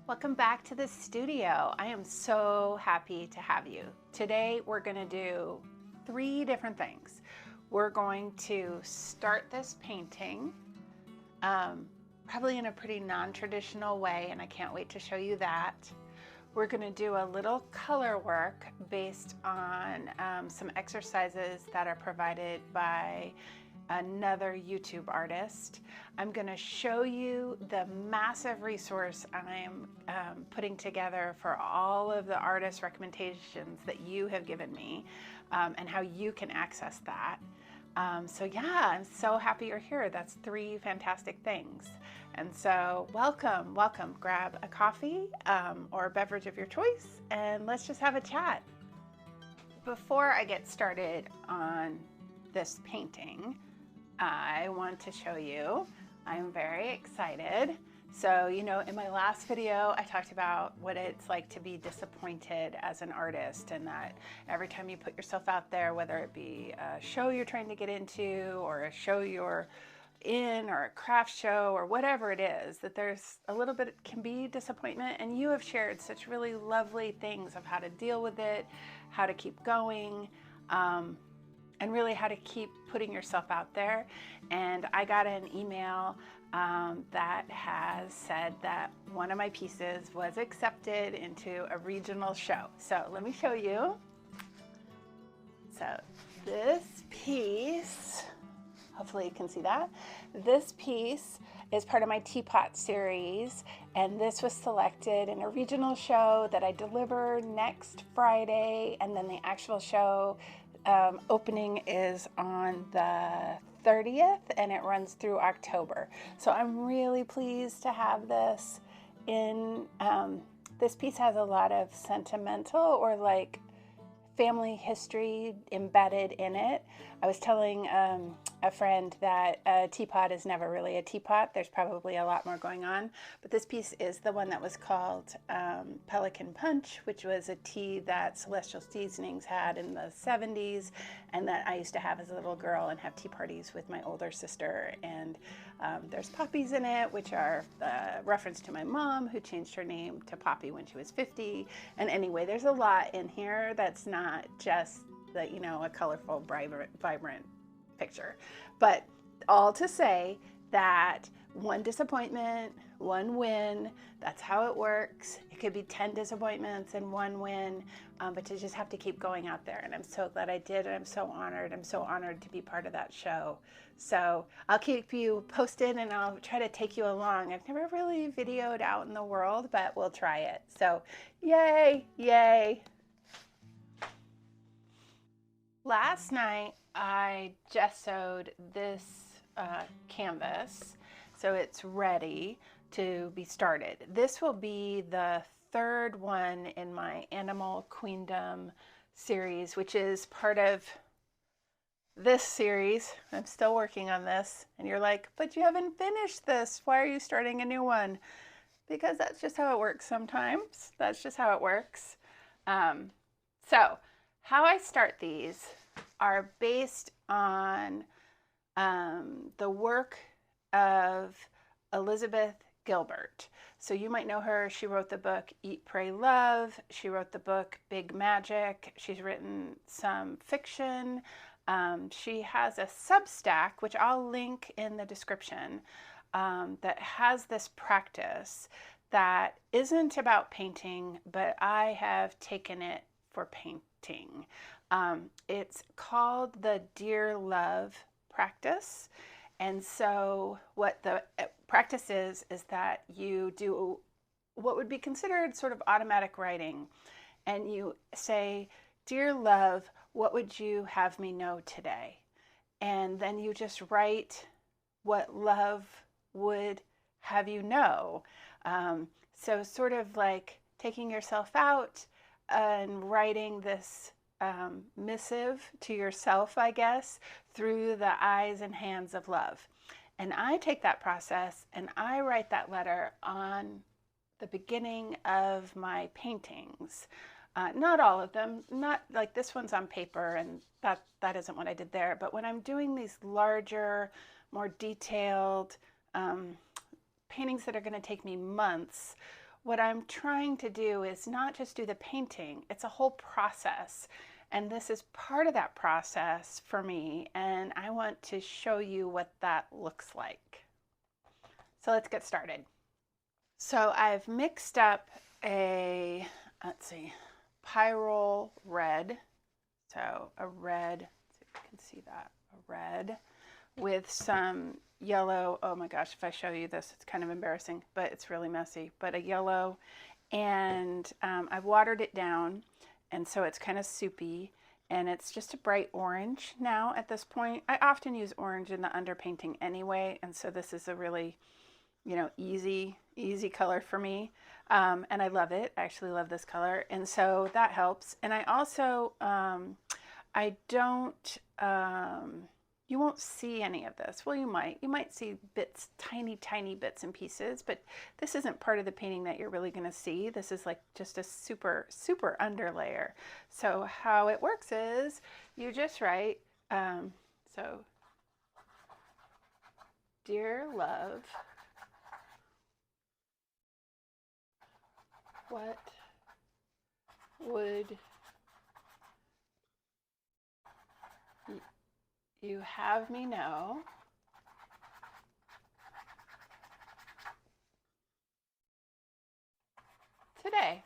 Welcome back to the studio. I am so happy to have you. Today we're going to do 3 different things. We're going to start this painting, probably in a pretty non-traditional way, and I can't wait to show you that. We're going to do a little color work based on some exercises that are provided by another YouTube artist. I'm going to show you the massive resource I'm putting together for all of the artist recommendations that you have given me, and how you can access that. So yeah, I'm so happy you're here. That's 3 fantastic things. And so welcome. Grab a coffee or a beverage of your choice, and let's just have a chat. Before I get started on this painting, I want to show you, I'm very excited. So, you know, in my last video, I talked about what it's like to be disappointed as an artist, and that every time you put yourself out there, whether it be a show you're trying to get into or a show you're in or a craft show or whatever it is, that there's a little bit, can be disappointment, and you have shared such really lovely things of how to deal with it, how to keep going, and really how to keep putting yourself out there. And I got an email that has said that one of my pieces was accepted into a regional show. So let me show you. So this piece, hopefully you can see that. This piece is part of my Teapot series, and this was selected in a regional show that I deliver next Friday, and then the actual show opening is on the 30th, and it runs through October. So I'm really pleased to have this in. This piece has a lot of sentimental or like family history embedded in it. I was telling a friend that a teapot is never really a teapot. There's probably a lot more going on, but this piece is the one that was called Pelican Punch, which was a tea that Celestial Seasonings had in the 70s, and that I used to have as a little girl and have tea parties with my older sister. And there's poppies in it, which are a reference to my mom, who changed her name to Poppy when she was 50. And anyway, there's a lot in here that's not just the, you know, a colorful, vibrant picture. But all to say that one disappointment, one win, that's how it works. It could be 10 disappointments and 1 win, but to just have to keep going out there. And I'm so glad I did, and I'm so honored. I'm so honored to be part of that show. So I'll keep you posted, and I'll try to take you along. I've never really videoed out in the world, but we'll try it. So yay, yay. Last night, I gessoed this canvas, so it's ready to be started. This will be the 3rd one in my Animal Queendom series, which is part of this series. I'm still working on this, and you're like, but you haven't finished this. Why are you starting a new one? Because that's just how it works sometimes. That's just how it works. So how I start these are based on the work of Elizabeth Gilbert. So you might know her. She wrote the book Eat, Pray, Love. She wrote the book Big Magic. She's written some fiction. She has a Substack, which I'll link in the description, that has this practice that isn't about painting, but I have taken it for painting. It's called the Dear Love practice. And so what the practice is that you do what would be considered sort of automatic writing. And you say, Dear Love, what would you have me know today? And then you just write what love would have you know. So sort of like taking yourself out and writing this missive to yourself, I guess, through the eyes and hands of love. And I take that process and I write that letter on the beginning of my paintings. Not all of them, not like this one's on paper, and that isn't what I did there. But when I'm doing these larger, more detailed paintings that are going to take me months, what I'm trying to do is not just do the painting, it's a whole process. And this is part of that process for me, and I want to show you what that looks like. So let's get started. So I've mixed up a, let's see, pyrrole red. So a red, let's see if you can see that, a red with some yellow. Oh my gosh, if I show you this, it's kind of embarrassing, but it's really messy. But a yellow, and I've watered it down, and so it's kind of soupy, and it's just a bright orange now at this point. I often use orange in the underpainting anyway, and so this is a really, you know, easy color for me, and I love it. I actually love this color, and so that helps. And I also, I don't, you won't see any of this. Well, you might see bits, tiny bits and pieces, but this isn't part of the painting that you're really going to see. This is like just a super underlayer. So how it works is you just write, so dear love, what would you have me know today?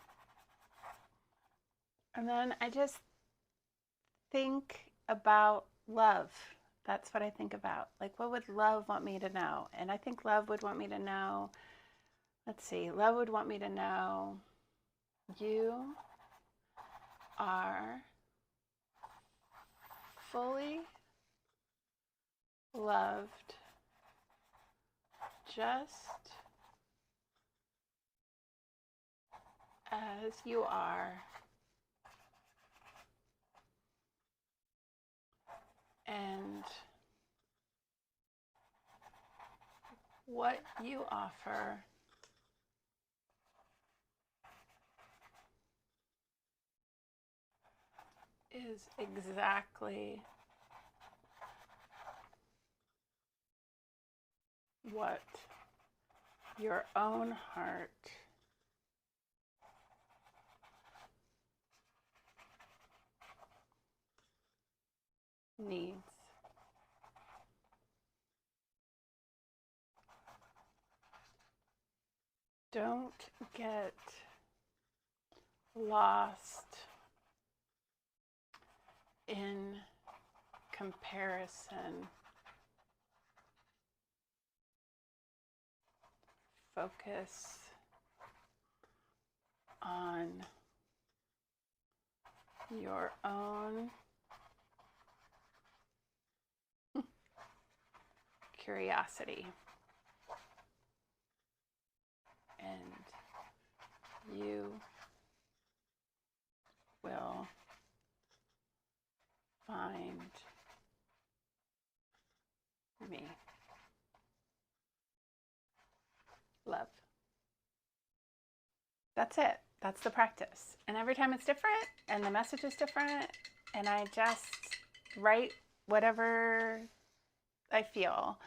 And then I just think about love. That's what I think about. Like, what would love want me to know? And I think love would want me to know, let's see, love would want me to know you are fully loved just as you are, and what you offer is exactly what your own heart needs. Don't get lost in comparison. Focus on your own curiosity, and you will find me. Love. That's it. That's the practice. And every time it's different, and the message is different, and I just write whatever I feel.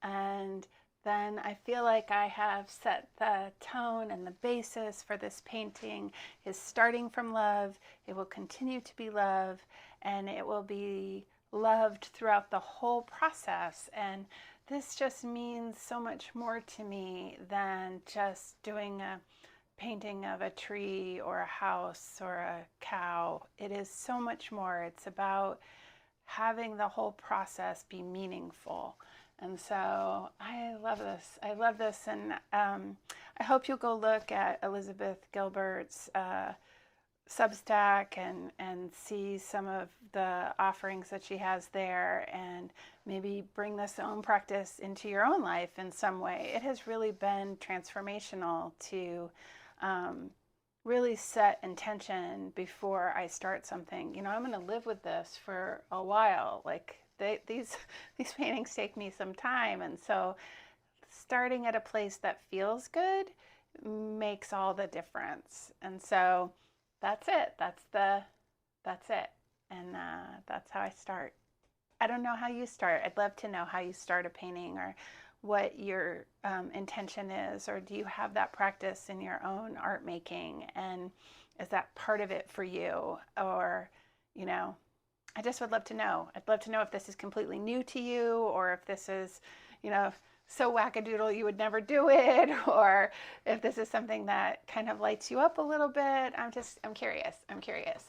And then I feel like I have set the tone, and the basis for this painting is starting from love. It will continue to be love, and it will be loved throughout the whole process. And this just means so much more to me than just doing a painting of a tree or a house or a cow. It is so much more. It's about having the whole process be meaningful. And so I love this. I love this. And I hope you'll go look at Elizabeth Gilbert's Substack and see some of the offerings that she has there, and maybe bring this own practice into your own life in some way. It has really been transformational to really set intention before I start something. You know, I'm going to live with this for a while. Like these paintings take me some time, and so starting at a place that feels good makes all the difference. And so that's it. That's it. And that's how I start. I don't know how you start. I'd love to know how you start a painting, or what your intention is, or do you have that practice in your own art making, and is that part of it for you? Or, you know, I just would love to know. I'd love to know if this is completely new to you, or if this is, you know, so wackadoodle you would never do it, or if this is something that kind of lights you up a little bit. I'm curious. I'm curious.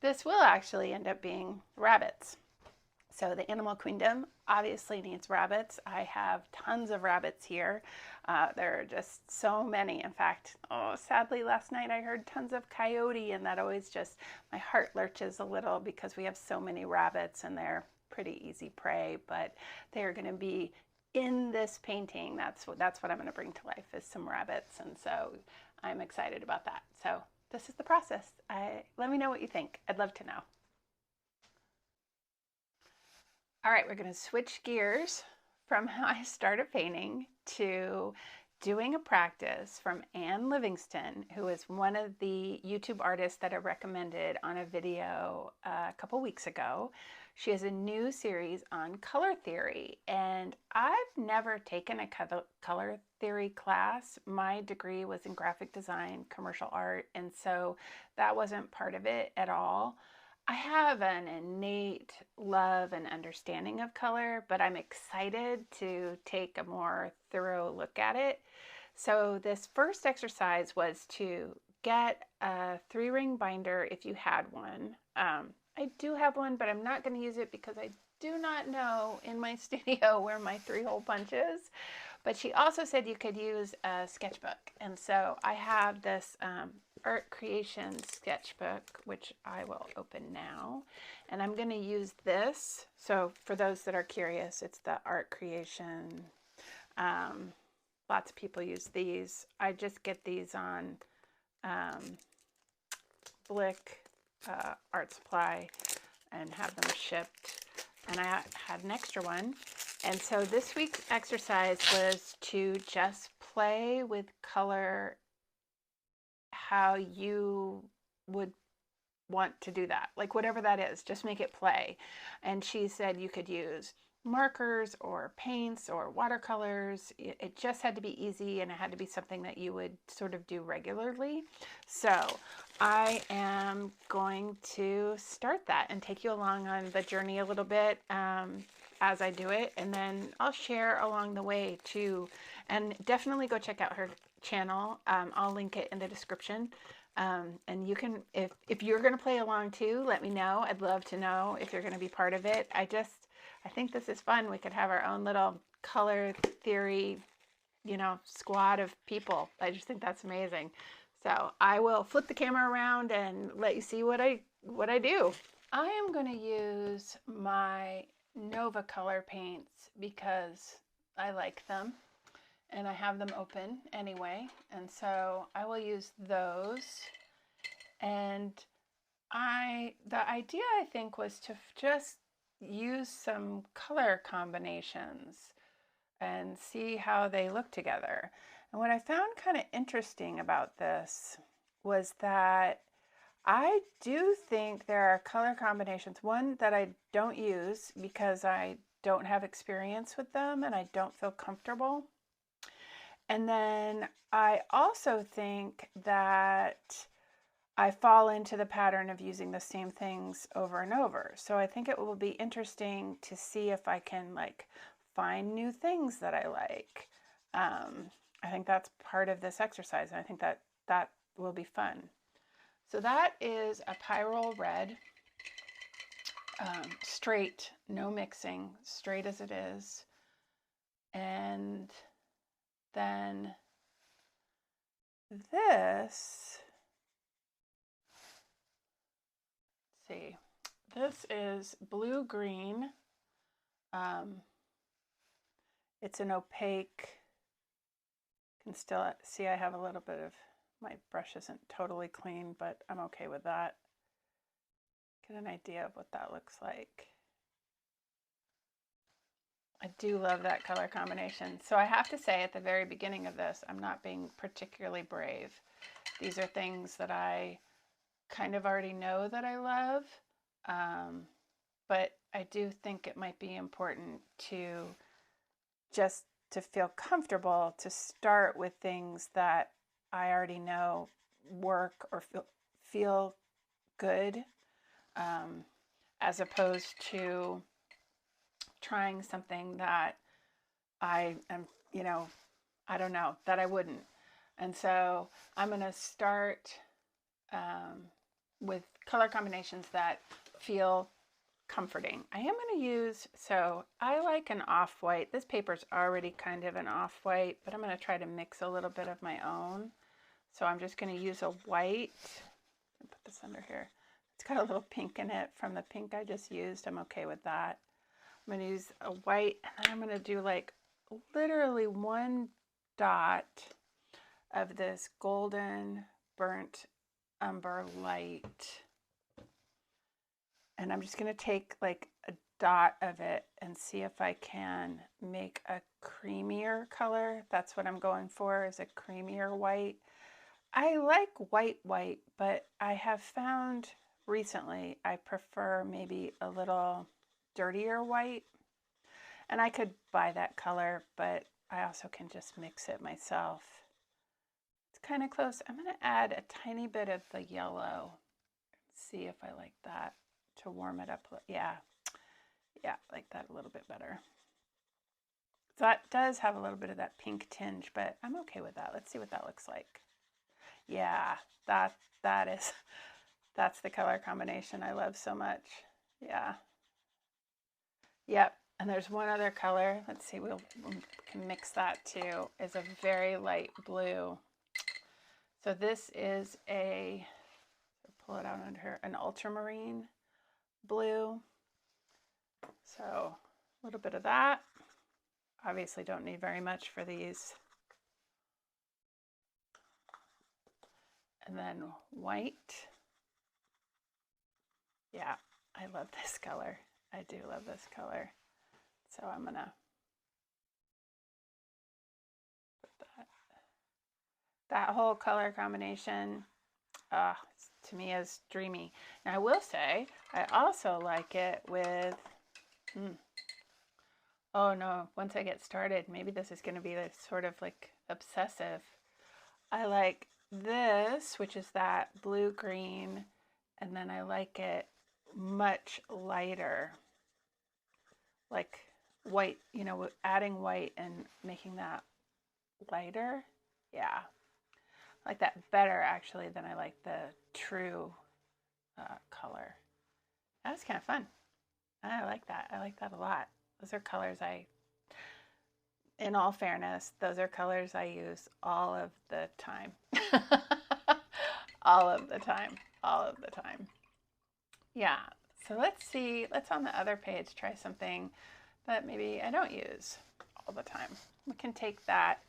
This will actually end up being rabbits. So the animal queendom obviously needs rabbits. I have tons of rabbits here. There are just so many. In fact, sadly last night I heard tons of coyote, and that always just, my heart lurches a little because we have so many rabbits and they're pretty easy prey, but they are going to be in this painting. That's what I'm going to bring to life, is some rabbits, and so I'm excited about that. So this is the process. Let me know what you think. I'd love to know. All right, we're going to switch gears from how I started painting to doing a practice from Anne Livingston, who is one of the YouTube artists that I recommended on a video a couple weeks ago. She has a new series on color theory, and I've never taken a color theory class. My degree was in graphic design, commercial art, and so that wasn't part of it at all. I have an innate love and understanding of color, but I'm excited to take a more thorough look at it. So this first exercise was to get a 3-ring binder if you had one. I do have one, but I'm not going to use it because I do not know in my studio where my 3-hole punch is. But she also said you could use a sketchbook. And so I have this art creation sketchbook, which I will open now. And I'm going to use this. So for those that are curious, it's the art creation. Lots of people use these. I just get these on Blick Art Supply and have them shipped. And I had an extra one. And so this week's exercise was to just play with color how you would want to do that. Like whatever that is, just make it play. And she said you could use markers or paints or watercolors. It just had to be easy, and it had to be something that you would sort of do regularly. So I am going to start that and take you along on the journey a little bit as I do it, and then I'll share along the way too. And definitely go check out her channel. I'll link it in the description. And you can, if you're going to play along too, let me know. I'd love to know if you're going to be part of it. I think this is fun. We could have our own little color theory, squad of people. I just think that's amazing. So I will flip the camera around and let you see what I do. I am going to use my Nova color paints because I like them and I have them open anyway. And so I will use those. And the idea I think was to just use some color combinations and see how they look together. And what I found kind of interesting about this was that I do think there are color combinations, one that I don't use because I don't have experience with them and I don't feel comfortable. And then I also think that I fall into the pattern of using the same things over and over. So I think it will be interesting to see if I can find new things that I like. I think that's part of this exercise, and I think that will be fun. So that is a Pyrrole Red, straight, no mixing, straight as it is. And then this, let's see, this is blue-green. It's an opaque, you can still see I have a little bit of, my brush isn't totally clean, but I'm okay with that. Get an idea of what that looks like. I do love that color combination. So I have to say at the very beginning of this, I'm not being particularly brave. These are things that I kind of already know that I love, but I do think it might be important to just to feel comfortable to start with things that I already know work or feel good, as opposed to trying something that I am, you know, I don't know, that I wouldn't. And so I'm going to start with color combinations that feel comforting. I am going to use, so I like an off-white. This paper's already kind of an off-white, but I'm going to try to mix a little bit of my own. So I'm just going to use a white. Put this under here. It's got a little pink in it from the pink I just used. I'm okay with that. I'm going to use a white, and then I'm going to do like literally one dot of this golden burnt umber light. And I'm just going to take like a dot of it and see if I can make a creamier color. That's what I'm going for, is a creamier white. I like white, but I have found recently I prefer maybe a little dirtier white. And I could buy that color, but I also can just mix it myself. It's kind of close. I'm going to add a tiny bit of the yellow. See if I like that to warm it up. Yeah, I like that a little bit better. So that does have a little bit of that pink tinge, but I'm okay with that. Let's see what that looks like. Yeah, that's the color combination I love so much. Yeah. Yep. And there's one other color. Let's see, we can mix that too. Is a very light blue. So this is pull it out under here, an ultramarine blue. So a little bit of that. Obviously don't need very much for these. And then white. Yeah, I love this color. I do love this color. So I'm gonna put that whole color combination to me is dreamy. Now I will say, I also like it with, oh no, once I get started, maybe this is gonna be this sort of like obsessive. I like this, which is that blue-green, and then I like it much lighter, like white, you know, adding white and making that lighter. Yeah, I like that better actually than I like the true color. That was kind of fun. I like that. I like that a lot. Those are colors in all fairness, those are colors I use all of the time. All of the time. All of the time. Yeah. So let's see. Let's on the other page try something that maybe I don't use all the time. We can take that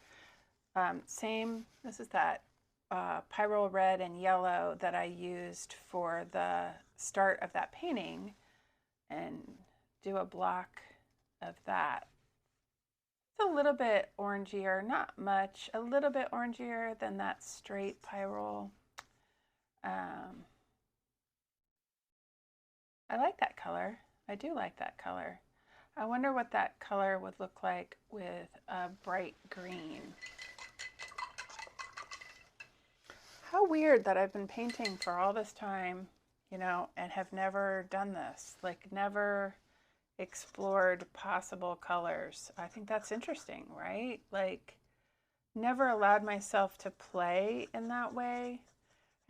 this is that pyrrole red and yellow that I used for the start of that painting and do a block of that. It's a little bit orangier, not much, a little bit orangier than that straight pyrrole. I like that color. I do like that color. I wonder what that color would look like with a bright green. How weird that I've been painting for all this time, you know, and have never done this, like never explored possible colors. I think that's interesting, right? Like never allowed myself to play in that way.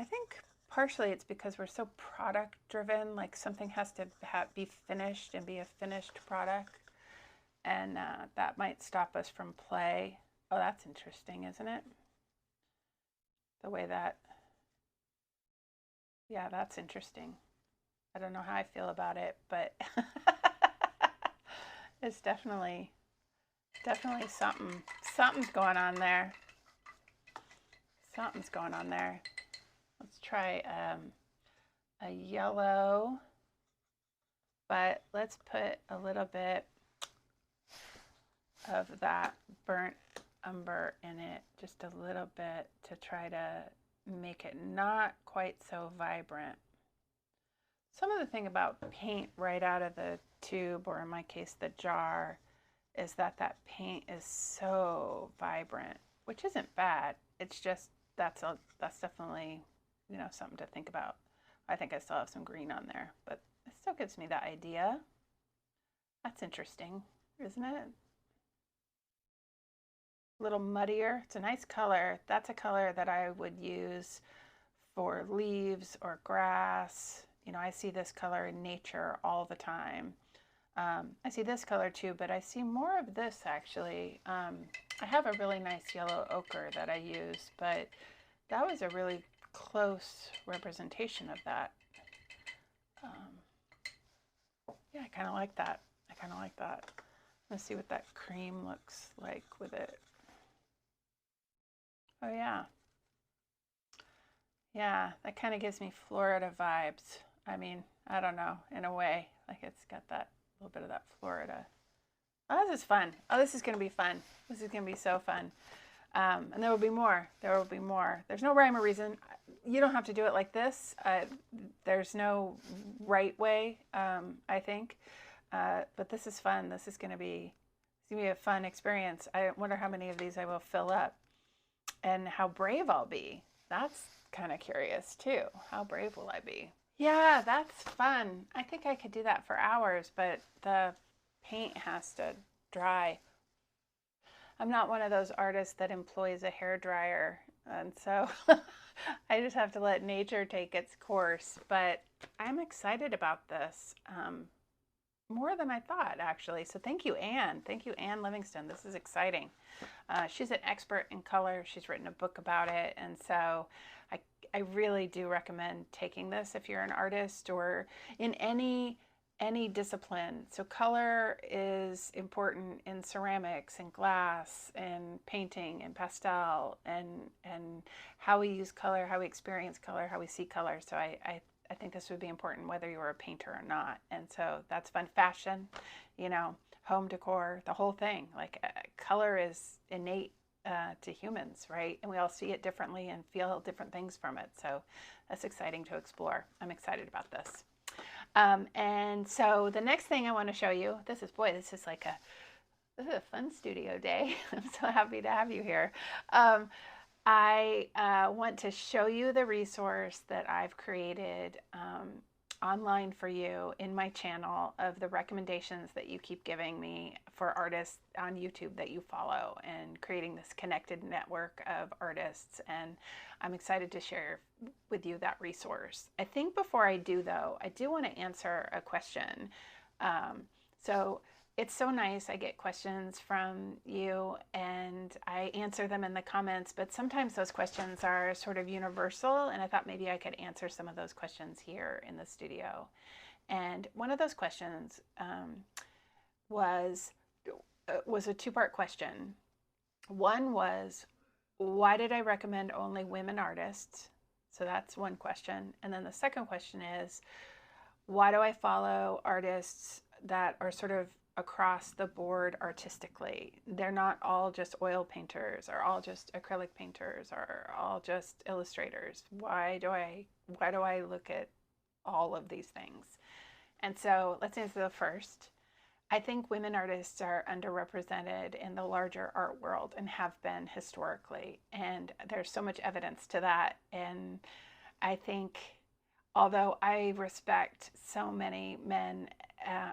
I think partially it's because we're so product driven, like something has to be finished and be a finished product, and that might stop us from play. Oh, that's interesting, isn't it? The way that, yeah, that's interesting. I don't know how I feel about it, but it's definitely something's going on there. Something's going on there. Let's try a yellow, but let's put a little bit of that burnt umber in it, just a little bit, to try to make it not quite so vibrant. Some of the thing about paint right out of the tube, or in my case the jar, is that that paint is so vibrant, which isn't bad. It's just that's definitely, you know, something to think about. I think I still have some green on there, but it still gives me that idea. That's interesting, isn't it? A little muddier. It's a nice color. That's a color that I would use for leaves or grass. You know, I see this color in nature all the time. I see this color too, but I see more of this actually. I have a really nice yellow ochre that I use, but that was a really close representation of that. Yeah, I kind of like that. I kind of like that. Let's see what that cream looks like with it. Oh yeah. Yeah, that kind of gives me Florida vibes. I mean, I don't know, in a way, like it's got that little bit of that Florida. Oh, this is fun. Oh, this is going to be fun. This is going to be so fun. And there will be more. There will be more. There's no rhyme or reason. You don't have to do it like this. There's no right way, I think. But this is fun. This is going to be a fun experience. I wonder how many of these I will fill up and how brave I'll be. That's kind of curious too. How brave will I be? Yeah, that's fun. I think I could do that for hours, but the paint has to dry. I'm not one of those artists that employs a hair dryer, and so I just have to let nature take its course. But I'm excited about this more than I thought, actually. So thank you, Anne. Thank you, Anne Livingston. This is exciting. She's an expert in color. She's written a book about it, and so I really do recommend taking this if you're an artist or in any discipline. So color is important in ceramics and glass and painting and pastel and how we use color, how we experience color, how we see color. So I think this would be important whether you're a painter or not. And so that's fun. Fashion, you know, home decor, the whole thing. Like color is innate to humans, right? And we all see it differently and feel different things from it. So that's exciting to explore. I'm excited about this. And so the next thing I want to show you, this is like this is a fun studio day. I'm so happy to have you here. I want to show you the resource that I've created online for you in my channel of the recommendations that you keep giving me for artists on YouTube that you follow, and creating this connected network of artists. And I'm excited to share with you that resource. I think before I do though, I do want to answer a question. So it's so nice. I get questions from you and I answer them in the comments, but sometimes those questions are sort of universal, and I thought maybe I could answer some of those questions here in the studio. And one of those questions was a two-part question. One was, why did I recommend only women artists? So that's one question. And then the second question is, why do I follow artists that are sort of across the board artistically? They're not all just oil painters or all just acrylic painters or all just illustrators. Why do I look at all of these things? And so let's answer the first. I think women artists are underrepresented in the larger art world and have been historically, and there's so much evidence to that. And I think, although I respect so many men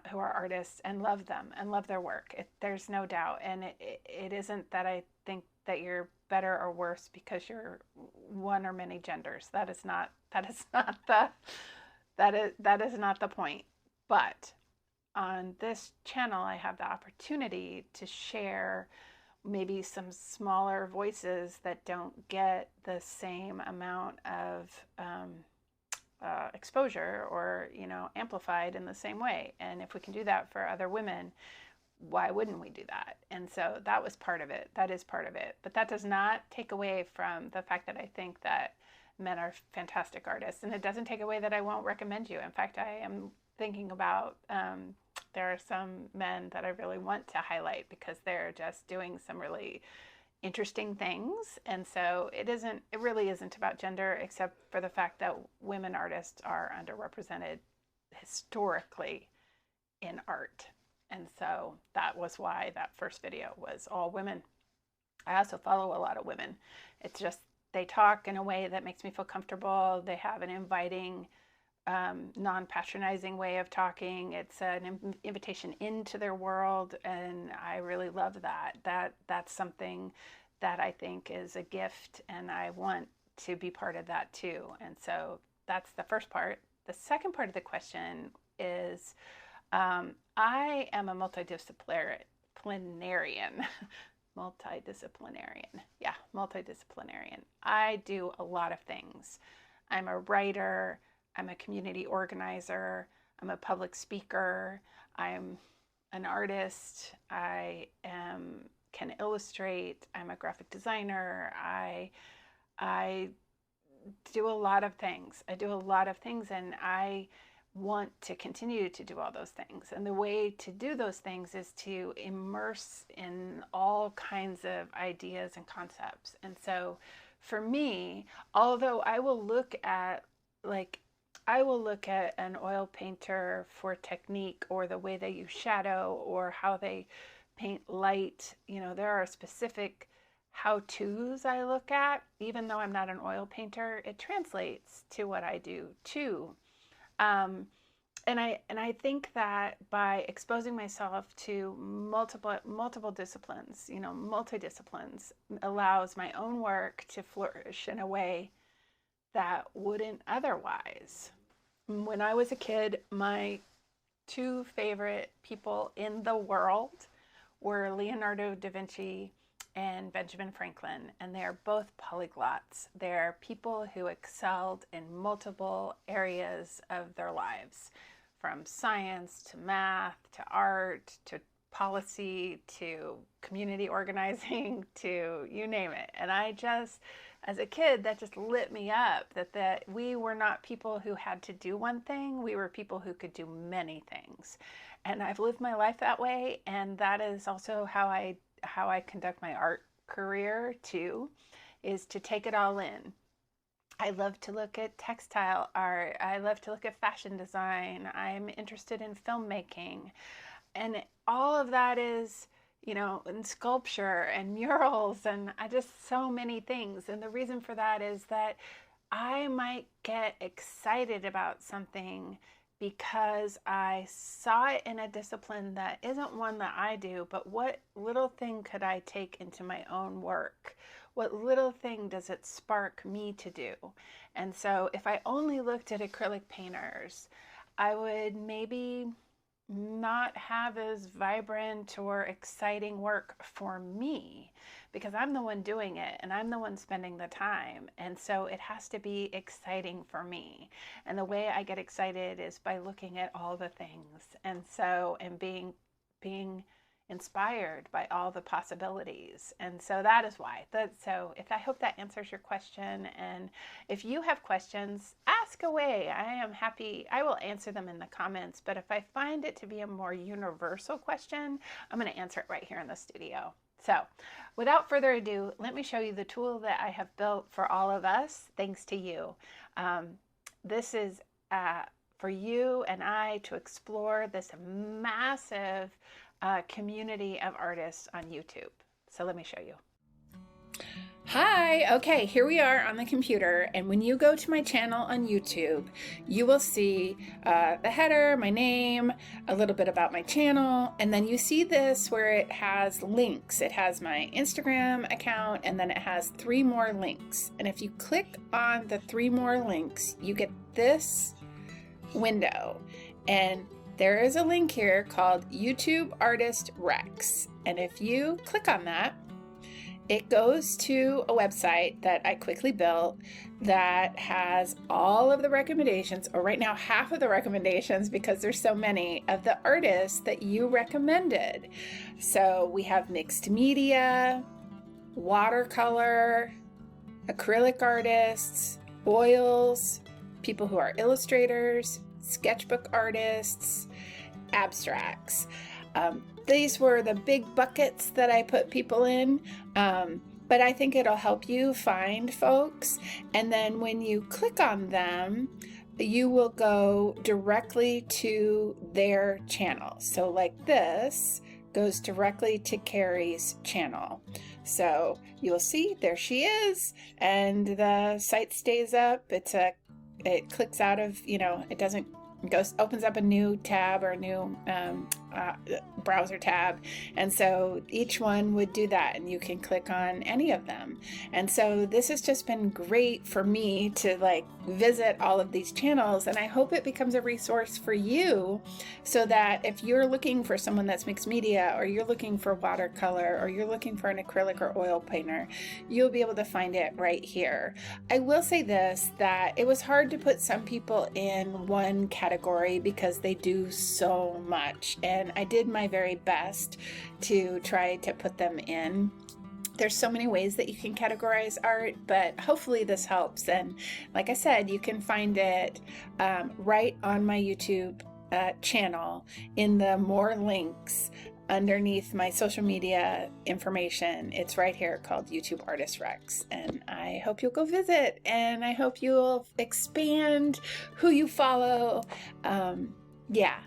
who are artists and love them and love their work, there's no doubt. And it isn't that I think that you're better or worse because you're one or many genders. That is not the point. But on this channel, I have the opportunity to share maybe some smaller voices that don't get the same amount of exposure or, you know, amplified in the same way. And if we can do that for other women, why wouldn't we do that? And so that was part of it. That is part of it. But that does not take away from the fact that I think that men are fantastic artists. And it doesn't take away that I won't recommend you. In fact, I am thinking about, there are some men that I really want to highlight because they're just doing some really interesting things. And so it really isn't about gender, except for the fact that women artists are underrepresented historically in art. And so that was why that first video was all women. I also follow a lot of women. It's just they talk in a way that makes me feel comfortable. They have an inviting, non-patronizing way of talking. It's an invitation into their world, and I really love that. That's something that I think is a gift, and I want to be part of that too. And so that's the first part. The second part of the question is, I am a multidisciplinarian. Multidisciplinarian. I do a lot of things. I'm a writer, I'm a community organizer, I'm a public speaker, I'm an artist, can illustrate, I'm a graphic designer, I do a lot of things. And I want to continue to do all those things. And the way to do those things is to immerse in all kinds of ideas and concepts. And so for me, although I will look at an oil painter for technique or the way they use shadow or how they paint light, there are specific how-tos I look at. Even though I'm not an oil painter, it translates to what I do too. And I think that by exposing myself to multiple disciplines, multidisciplines, allows my own work to flourish in a way that wouldn't otherwise. When I was a kid, my two favorite people in the world were Leonardo da Vinci and Benjamin Franklin, and they are both polyglots. They're people who excelled in multiple areas of their lives, from science to math to art to policy to community organizing to you name it. And I just, as a kid, that just lit me up that we were not people who had to do one thing. We were people who could do many things. And I've lived my life that way, and that is also how I conduct my art career too, is to take it all in. I love to look at textile art. I love to look at fashion design. I'm interested in filmmaking. And all of that is, in sculpture and murals and just so many things. And the reason for that is that I might get excited about something because I saw it in a discipline that isn't one that I do, but what little thing could I take into my own work? What little thing does it spark me to do? And so if I only looked at acrylic painters, I would maybe not have as vibrant or exciting work for me, because I'm the one doing it and I'm the one spending the time. And so it has to be exciting for me. And the way I get excited is by looking at all the things. And being inspired by all the possibilities. And so that is why. I hope that answers your question. And if you have questions, ask away. I am happy. I will answer them in the comments. But if I find it to be a more universal question, I'm going to answer it right here in the studio. So without further ado, let me show you the tool that I have built for all of us, thanks to you. This is for you and I to explore this massive community of artists on YouTube. So let me show you. Hi, okay, here we are on the computer, and when you go to my channel on YouTube, you will see the header, my name, a little bit about my channel, and then you see this where it has links. It has my Instagram account, and then it has 3 more links. And if you click on the 3 more links, you get this window, and there is a link here called YouTube Artist Recs. And if you click on that, it goes to a website that I quickly built that has all of the recommendations, or right now half of the recommendations because there's so many, of the artists that you recommended. So we have mixed media, watercolor, acrylic artists, oils, people who are illustrators, sketchbook artists, abstracts. These were the big buckets that I put people in, but I think it'll help you find folks. And then when you click on them, you will go directly to their channel. So like this goes directly to Carrie's channel. So you'll see there she is, and the site stays up. It clicks out of, it doesn't opens up a new tab or a new browser tab, and so each one would do that, and you can click on any of them. And so this has just been great for me to like visit all of these channels, and I hope it becomes a resource for you, so that if you're looking for someone that's mixed media, or you're looking for watercolor, or you're looking for an acrylic or oil painter, you'll be able to find it right here. I will say this, that it was hard to put some people in one category because they do so much, and I did my very best to try to put them in. There's so many ways that you can categorize art, but hopefully this helps. And like I said, you can find it right on my YouTube channel in the more links underneath my social media information. It's right here called YouTube Artist Rex, and I hope you'll go visit, and I hope you'll expand who you follow. Yeah,